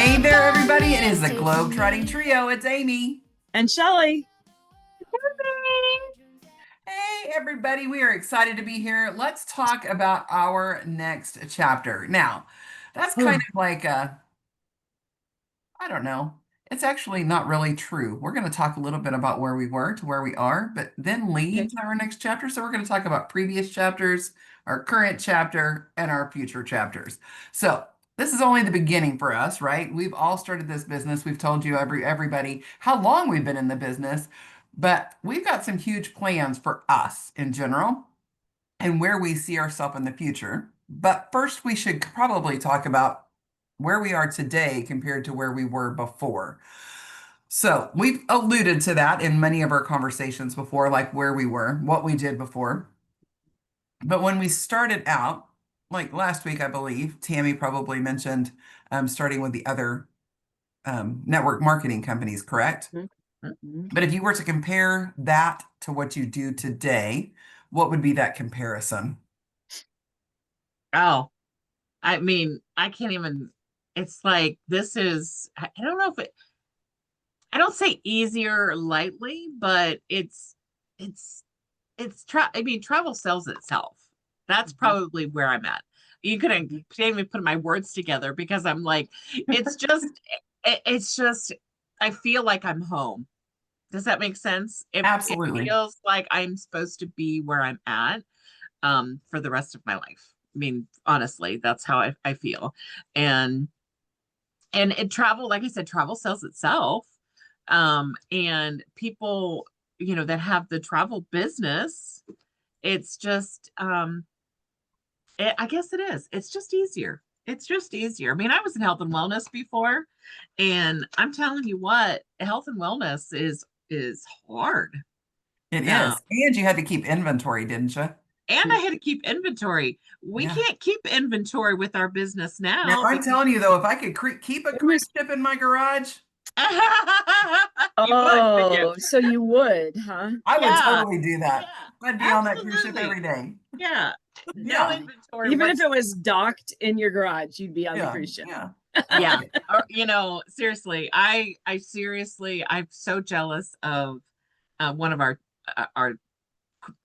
Hey there, everybody. It is the GlobeTrotting Trio. It's Amy. And Shelley. Hey, everybody. We are excited to be here. Let's talk about our next chapter. Now, that's kind of like I don't know. It's actually not really true. We're going to talk a little bit about where we were to where we are, but then lead Okay. to our next chapter. So we're going to talk about previous chapters, our current chapter, and our future chapters. So this is only the beginning for us, right? We've all started this business. We've told you everybody how long we've been in the business, but we've got some huge plans for us in general and where we see ourselves in the future. But first, we should probably talk about where we are today compared to where we were before. So we've alluded to that in many of our conversations before, like where we were, what we did before. But when we started out, like last week, I believe, Tammy probably mentioned starting with the other network marketing companies, correct? Mhm. But if you were to compare that to what you do today, what would be that comparison? Oh, I mean, I can't even, it's like this is, I don't know if it, I don't say easier lightly, but it's, I mean, travel sells itself. That's Mhm. probably where I'm at. You couldn't even put my words together because I'm like, it's just, it's just, I feel like I'm home. Does that make sense? It Absolutely. feels like I'm supposed to be where I'm at for the rest of my life. I mean, honestly, that's how I feel. And it travel, like I said, travel sells itself. And people, that have the travel business, it's just I guess it is. It's just easier. It's just easier. I mean, I was in health and wellness before, and I'm telling you what, health and wellness is hard. It Um, is. And you had to keep inventory, didn't you? and I had to keep inventory. We Yeah. can't keep inventory with our business Now, now I'm because telling you though, if I could keep a It cruise was, ship in my garage, you would, wouldn't you? oh, so you would, huh? I would Yeah, totally do yeah, that. I'd be on that cruise ship absolutely. every day. Yeah, no Yeah. inventory Even if whatsoever. it was docked in your garage, you'd be on the Yeah. cruise ship. Yeah. Yeah, seriously, I seriously, I'm so jealous of one of our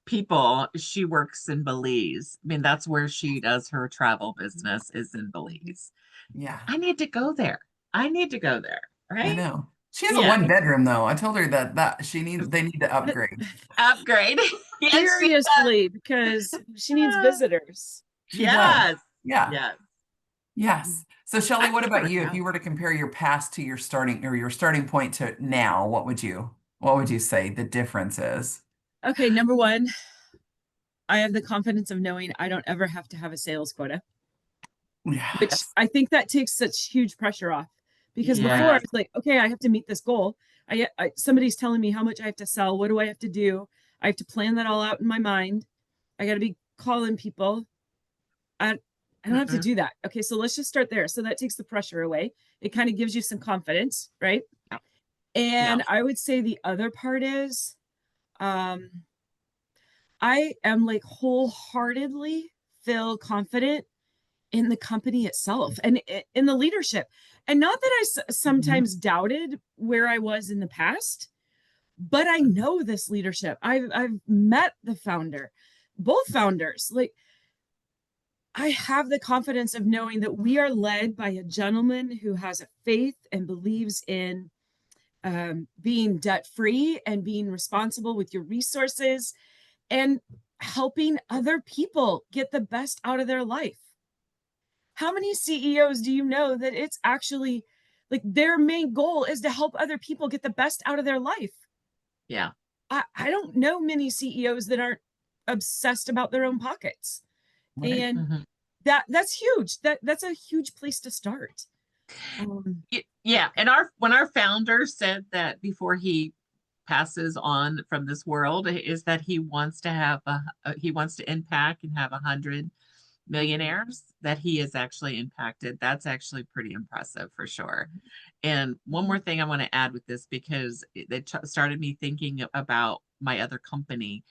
people. She works in Belize. I mean, that's where she does her travel business is in Belize. Yeah. I need to go there. I need to go there, I right? know. She has a Yeah, one bedroom though. I told her that they need to upgrade. upgrade. Yes, she does. Seriously, because she needs visitors. She does. Yes, Yeah. yes. Yes. So Shelley, I what just want about to you? If you go. were to compare your past to your starting point to now, what would you say the difference is? Okay, number one, I have the confidence of knowing I don't ever have to have a sales quota, Yeah. which Yes, I think that takes such huge pressure off. Because before yes. it's like, okay, I have to meet this goal. Somebody's telling me how much I have to sell. What do I have to do? I have to plan that all out in my mind. I got to be calling people. I I don't have to Mm-mm. do that. Okay, so let's just start there. So that takes the pressure away. It kind of gives you some confidence, right? Yeah, yeah. And I would say the other part is um I am like wholeheartedly feel confident in the company itself and in the leadership. And not that Mhm. sometimes doubted where I was in the past, but I know this leadership. I've met the founder, both founders. Like I have the confidence of knowing that we are led by a gentleman who has a faith and believes in being debt free and being responsible with your resources and helping other people get the best out of their life. How many CEOs do you know that it's actually like their main goal is to help other people get the best out of their life? Yeah. I don't know many CEOs that aren't obsessed about their own pockets. Right. And Mhm. that's huge. That's a huge place to start. Yeah, and our when our founder said that before he passes on from this world is that he wants to have he wants to impact and have 100 millionaires that he has actually impacted. That's actually pretty impressive for sure. And one more thing I want to add with this because it started me thinking about my other company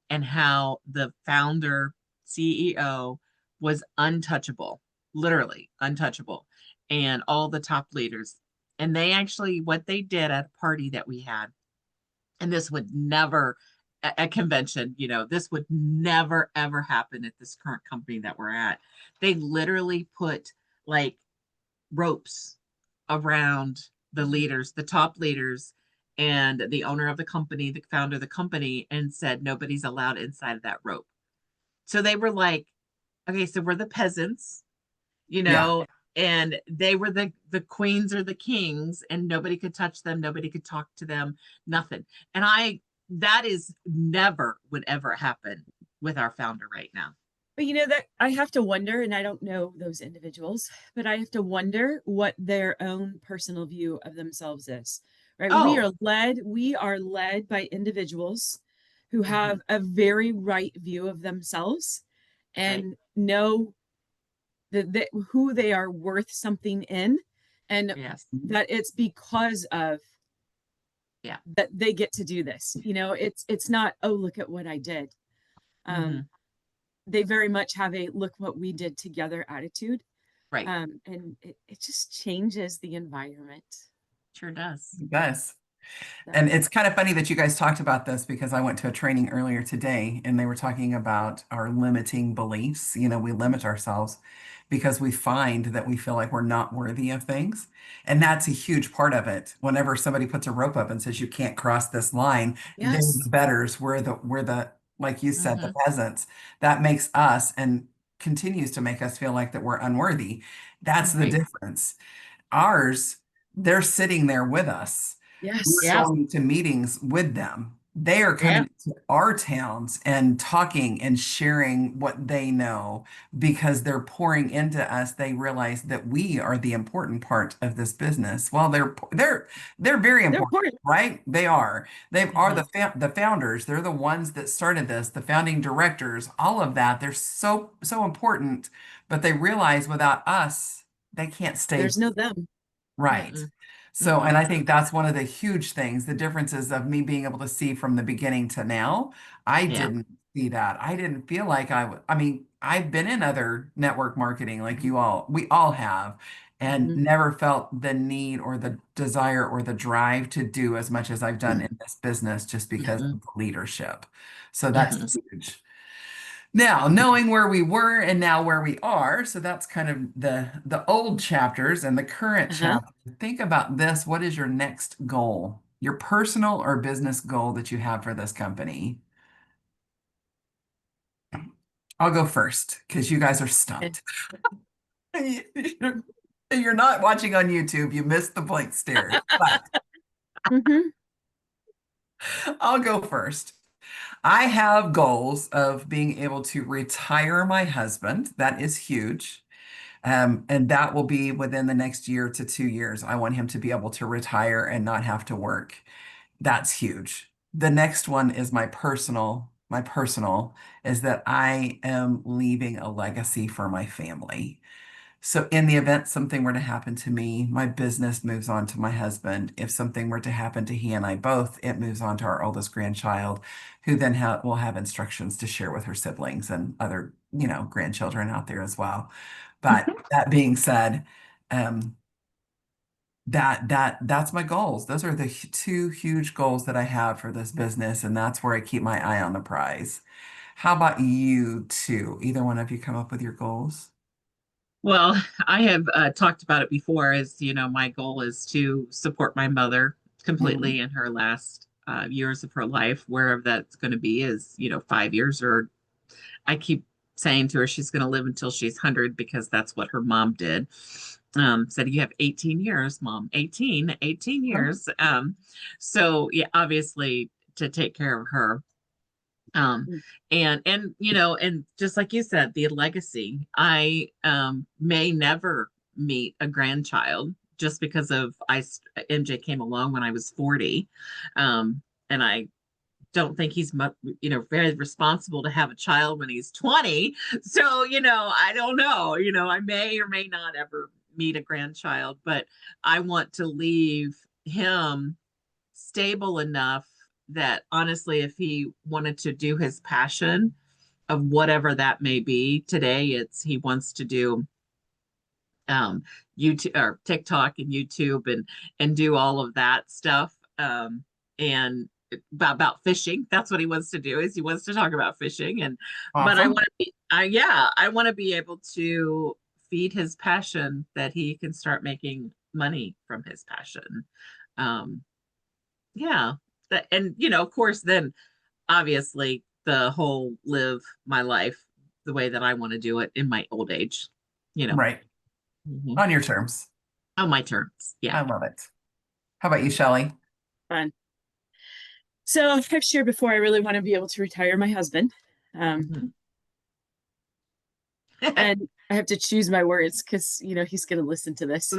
and how the founder CEO was untouchable. literally untouchable, and all the top leaders. And they actually, what they did at a party that we had, and this would never, a convention, this would never ever happen at this current company that we're at. They literally put like ropes around the leaders, the top leaders, and the owner of the company, the founder of the company, and said nobody's allowed inside of that rope. So they were like, okay, so we're the peasants, you Yeah. know, and they were the queens or the kings, and nobody could touch them, nobody could talk to them, nothing. And that is never would ever happen with our founder right now. But you know that I have to wonder, and I don't know those individuals, but I have to wonder what their own personal view of themselves is. Right? Oh, We are led by individuals who mhm, have a very right view of themselves right. and know that who they are worth something in, and Yes. that it's because of Yeah. that they get to do this. It's not, oh, look at what I did. Hmm. Um, they very much have a look what we did together attitude. Right. And it just changes the environment. Sure does. It does. And So it's kind of funny that you guys talked about this because I went to a training earlier today and they were talking about our limiting beliefs. We limit ourselves because we find that we feel like we're not worthy of things. And that's a huge part of it. Whenever somebody puts a rope up and says you can't cross this line, they're the yes, betters, we're the, like you said, the Hmm. peasants. That makes us and continues to make us feel like that we're unworthy. That's the Right. difference. Ours, they're sitting there with us. We're yes, Yeah. going to meetings with them. They are Yeah. coming to our towns and talking and sharing what they know because they're pouring into us. They realize that we are the important part of this business. Well, they're very they're important, important. right? They are. They are Hmm. the founders. They're the ones that started this, the founding directors, all of that. They're so important, but they realize without us, they can't stay There's no them. right. Mm-mm. So, and Mm-mm. I think that's one of the huge things, the differences of me being able to see from the beginning to now. I Yeah. didn't see that. I didn't feel like I mean, I've been in other network marketing like we all have, and Mhm. never felt the need or the desire or the drive to do as much as I've done in this business just because Mm-mm. of the leadership. So that's Hmm. huge. Now, knowing where we were and now where we are, so that's kind of the old chapters and the current Uh-huh. chapter. Think about this. What is your next goal? Your personal or business goal that you have for this company? I'll go first because you guys are stumped. You're not watching on YouTube. You missed the blank stare. But Hmm. I'll go first. I have goals of being able to retire my husband. That is huge. And that will be within the next year to 2 years. I want him to be able to retire and not have to work. That's huge. The next one is my personal is that I am leaving a legacy for my family. So in the event something were to happen to me, my business moves on to my husband. If something were to happen to he and I both, it moves on to our oldest grandchild, who then will have instructions to share with her siblings and other, grandchildren out there as well. But that being said, um, that's my goals. Those are the two huge goals that I have for this business, and that's where I keep my eye on the prize. How about you two? Either one of you come up with your goals? Well, I have talked about it before. My goal is to support my mother Mhm. completely in her last years of her life, wherever that's going to be is, 5 years, or I keep saying to her she's going to live until she's 100 because that's what her mom did. Said you have 18 years, mom, 18 Huh? years. So yeah, obviously to take care of her. And just like you said, the legacy. I may never meet a grandchild just because of MJ came along when I was 40. And I don't think he's very responsible to have a child when he's 20. So I don't know, I may or may not ever meet a grandchild, but I want to leave him stable enough that honestly, if he wanted to do his passion of whatever that may be, today it's he wants to do YouTube or TikTok and YouTube and do all of that stuff. And about fishing. That's what he wants to do, is he wants to talk about fishing. And but I Awesome. want to be I want to be able to feed his passion, that he can start making money from his passion. Um, yeah. And of course, then obviously the whole live my life the way that I want to do it in my old age, you know, Right. mhm, On your terms. on my terms. Yeah. I love it. How about you, Shelley? Fun. So I've shared before, I really want to be able to retire my husband. Mhm. And I have to choose my words because, he's going to listen to this.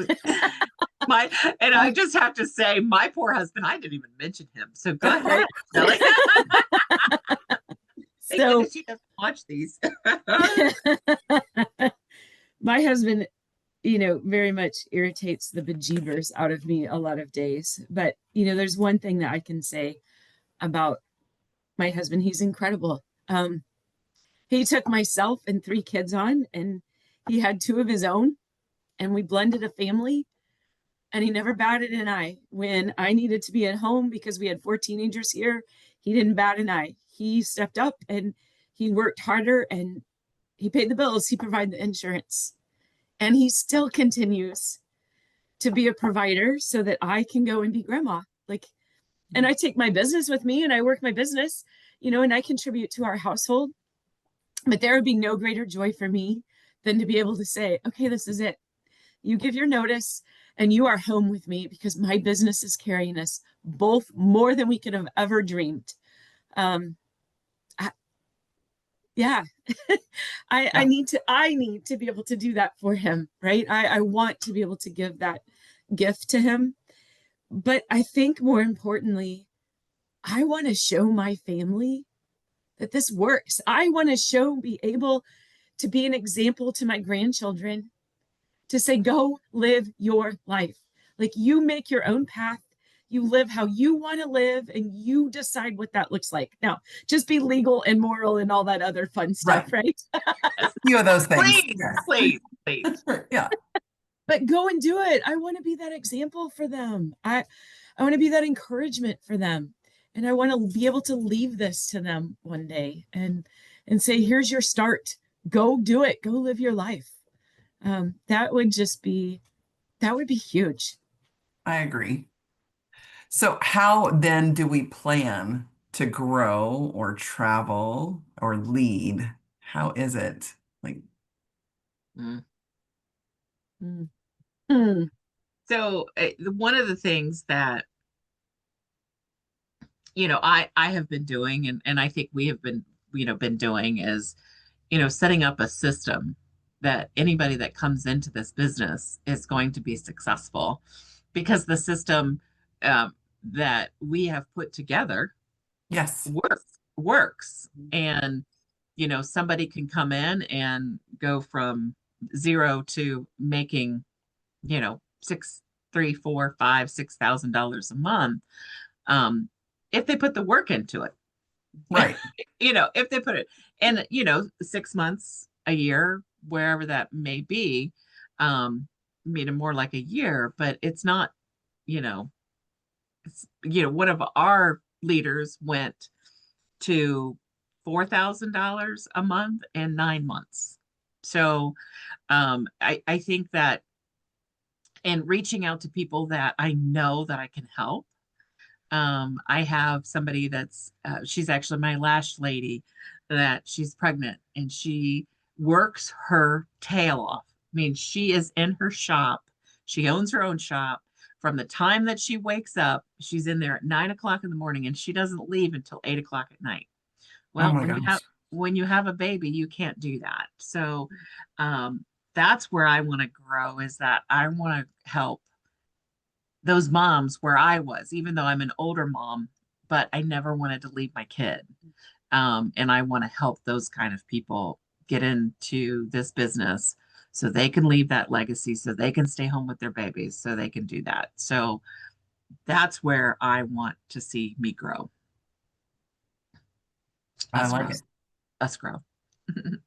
My and I just have to say, my poor husband, I didn't even mention him. So go ahead, Right. Kelly. Thank So goodness she doesn't watch these. my husband, very much irritates the bejeebers out of me a lot of days. But, there's one thing that I can say about my husband. He's incredible. He took myself and 3 kids on, and he had 2 of his own, and we blended a family. And he never batted an eye. When I needed to be at home because we had 4 teenagers here, he didn't bat an eye. He stepped up and he worked harder, and he paid the bills. He provided the insurance. And he still continues to be a provider so that I can go and be grandma. And I take my business with me and I work my business, and I contribute to our household. But there would be no greater joy for me than to be able to say, okay, this is it. You give your notice and you are home with me, because my business is carrying us both more than we could have ever dreamed. Um, I, yeah, I Yeah, need to be able to do that for him. Right. I want to be able to give that gift to him. But I think more importantly, I want to show my family that this works. I want to be able to be an example to my grandchildren, to say, go live your life. Like, you make your own path, you live how you want to live, and you decide what that looks like. Now, just be legal and moral and all that other fun right. stuff, right? Yes. Few of those things. Please, Yes. please, please. Yeah, But go and do it. I want to be that example for them. I want to be that encouragement for them. And I want to be able to leave this to them one day and say, here's your start. Go do it. Go live your life. That would just be that would be huge. I agree. So how then do we plan to grow or travel or lead? How is it? Like, Mm. Mm. Mm. So one of the things that I have been doing, and I think we have been been doing, is setting up a system that anybody that comes into this business is going to be successful, because the system that we have put together yes. works. And somebody can come in and go from zero to making six, three, four, five, $6,000 a month, um, if they put the work into it. Right. If they put it in, 6 months, a year, wherever that may be, more like a year. But it's not, you know one of our leaders went to $4,000 a month in 9 months. So I think that, and reaching out to people that I know that I can help. I have somebody that's she's actually my lash lady, that she's pregnant and she works her tail off. I mean, she is in her shop. She owns her own shop. From the time that she wakes up, she's in there at 9 o'clock in the morning, and she doesn't leave until 8 o'clock at night. Oh Well, my gosh. when you have a baby, you can't do that. So that's where I want to grow, is that I want to help those moms where I was, even though I'm an older mom, but I never wanted to leave my kid. And I want to help those kind of people get into this business so they can leave that legacy, so they can stay home with their babies, so they can do that. So that's where I want to see me grow, I us like grow, it. us grow.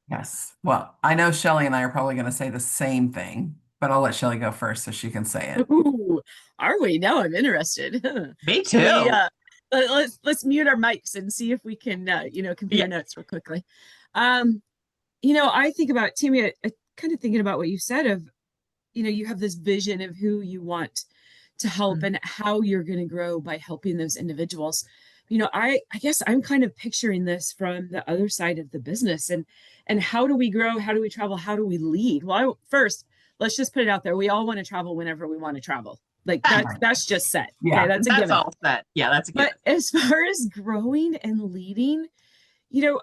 Yes. Well, I know Shelley and I are probably going to say the same thing. But I'll let Shelly go first so she can say it. Ooh, are we? Now I'm interested. Me Can we too. let's mute our mics and see if we can compare Yeah. notes real quickly. Um, I think about Tammy, kind of thinking about what you said of, you have this vision of who you want to help and how you're going to grow by helping those individuals. I guess I'm kind of picturing this from the other side of the business, and how do we grow? How do we travel? How do we lead? Well, first, let's just put it out there. We all want to travel whenever we want to travel. Like that's just set. Okay, Yeah. that's a That's given. all set. Yeah, that's a given. But as far as growing and leading, you know,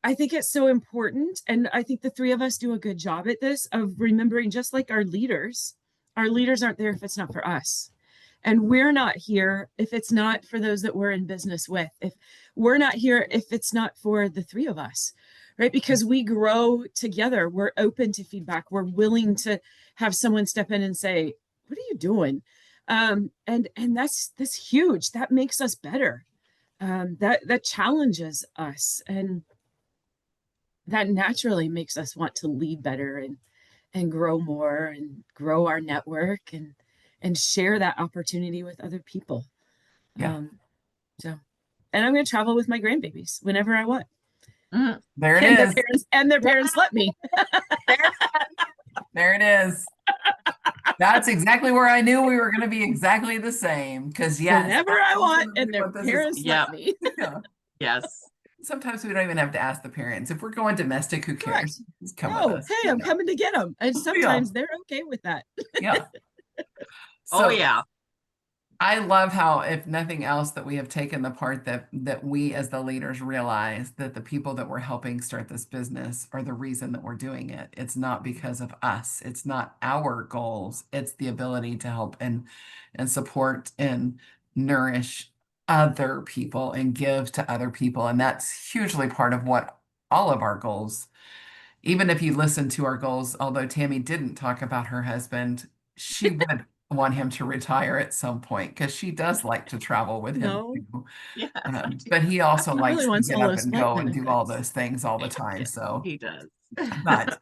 I think it's so important. And I think the three of us do a good job at this of remembering, just like our leaders aren't there if it's not for us. And we're not here if it's not for those that we're in business with. If we're not here, if it's not for the three of us, right? Because we grow together. We're open to feedback. We're willing to have someone step in and say, "What are you doing?" And that's huge. That makes us better. That challenges us, and that naturally makes us want to lead better and grow more and grow our network and share that opportunity with other people. Yeah. So, and I'm going to travel with my grandbabies whenever I want. Mhm. There it And their is. parents let me. There it is. That's exactly where I knew we were going to be exactly the same. Because yes, Whenever that's I want, ultimately and their what this is. parents Yeah. let me. Yeah. Yes. Sometimes we don't even have to ask the parents. If we're going domestic, who cares? Just come with No, us. hey, I'm coming to get them. And sometimes they're okay with that. Yeah. Oh So yeah. I love how, if nothing else, that we have taken the part that we as the leaders realize that the people that we're helping start this business are the reason that we're doing it. It's not because of us. It's not our goals. It's the ability to help and support and nourish other people and give to other people. And that's hugely part of what all of our goals, even if you listen to our goals, although Tammy didn't talk about her husband, she would want him to retire at some point because she does like to travel with him No, too. Yes. But he also he really likes to wants get all up those and flight go and do all benefits. those things all the time. So, He does. but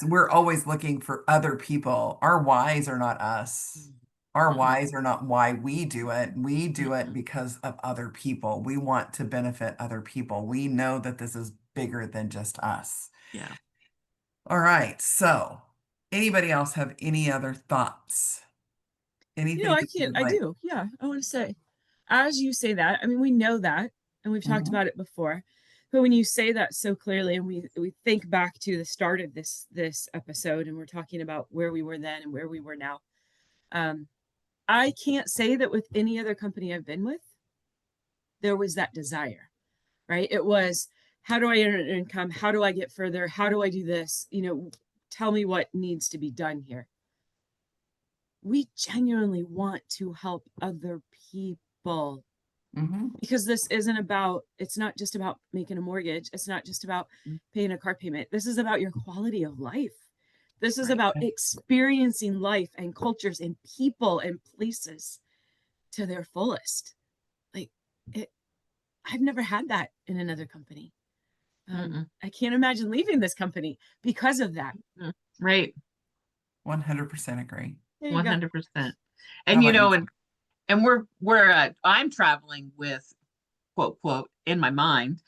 we're always looking for other people. Our whys are not us. Our Mm-mm. whys are not why we do it. We do it Mm-mm. because of other people. We want to benefit other people. We know that this is bigger than just us. Yeah. All right. So, anybody else have any other thoughts? Anything I that you can't, would I like? do. Yeah, I want to say, as you say that, I mean, we know that, and we've talked Mhm. about it before, but when you say that so clearly, and we think back to the start of this episode, and we're talking about where we were then and where we were now, um, I can't say that with any other company I've been with, there was that desire, right? It was, how do I earn an income? How do I get further? How do I do this? Tell me what needs to be done here. We genuinely want to help other people, Mhm. because it's not just about making a mortgage. It's not just about paying a car payment. This is about your quality of life. This is Right. about experiencing life and cultures and people and places to their fullest. Like it, I've never had that in another company. Mm-mm. I can't imagine leaving this company because of that. Mm. Right. 100% agree. There you go. 100%. How And about you? and we're I'm traveling with quote quote in my mind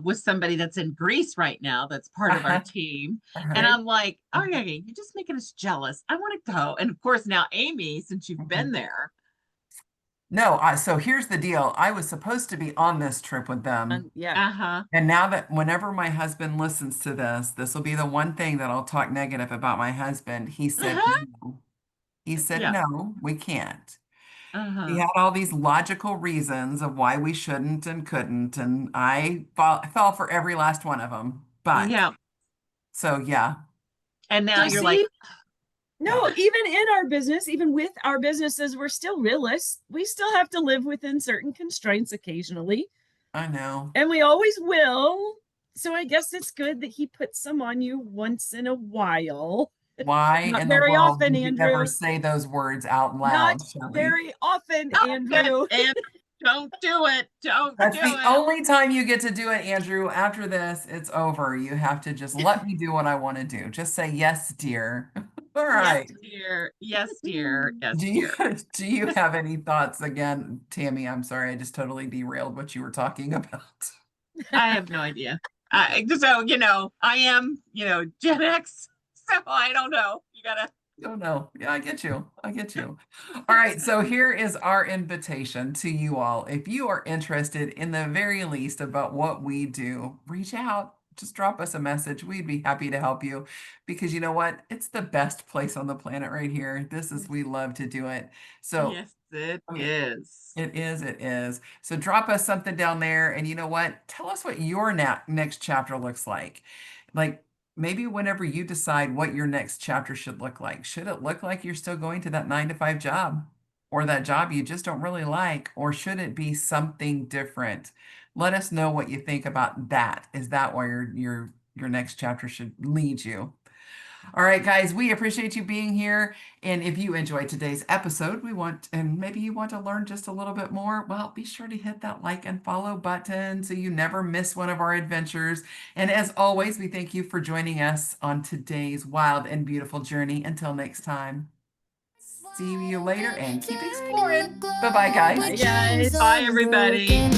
with somebody that's in Greece right now that's part of our team. And Uh-huh. I'm like, oh yeah, you're just making us jealous. I want to go. And of course now Amy, since you've been Mhm. there. No, so here's the deal. I was supposed to be on this trip with them. Yeah. Uh-huh. And now that whenever my husband listens to this will be the one thing that I'll talk negative about my husband. He said, Uh-huh. no. He said, Yeah. no, we can't. He Uh-huh. had all these logical reasons of why we shouldn't and couldn't. And I fell for every last one of them. But Yeah. so, yeah, And now So you're like, see, yeah, no, even in our business, even with our businesses, we're still realists. We still have to live within certain constraints occasionally, I know. and we always will. So I guess it's good that he puts some on you once in a while. Why Not in the very world often, would you ever Andrew. say those words out Not loud, Shelley? very often, oh, good. Andrew. And don't do it. Don't That's do the it. only time you get to do it, Andrew. After this, it's over. You have to just let me do what I want to do. Just say yes, dear. All Yes, right. dear. Yes, dear. Yes, Do you dear. do you have any thoughts again, Tammy? I'm sorry, I just totally derailed what you were talking about. I have no idea. So, I am, Gen X. So I don't know. You gotta. Oh no. Yeah, I get you. I get you. All right, so here is our invitation to you all. If you are interested in the very least about what we do, reach out. Just drop us a message. We'd be happy to help you because you know what? It's the best place on the planet right here. We love to do it. So, Yes, it I mean, is. it is, it is. So drop us something down there and you know what? Tell us what your next chapter looks like. Like maybe whenever you decide what your next chapter should look like, should it look like you're still going to that 9 to 5 job or that job you just don't really like, or should it be something different? Let us know what you think about that. Is that where your next chapter should lead you? All right, guys, we appreciate you being here. And if you enjoyed today's episode, and maybe you want to learn just a little bit more, well, be sure to hit that like and follow button so you never miss one of our adventures. And as always, we thank you for joining us on today's wild and beautiful journey. Until next time, see you later and keep exploring. Bye bye, guys. Bye, guys. Bye, everybody.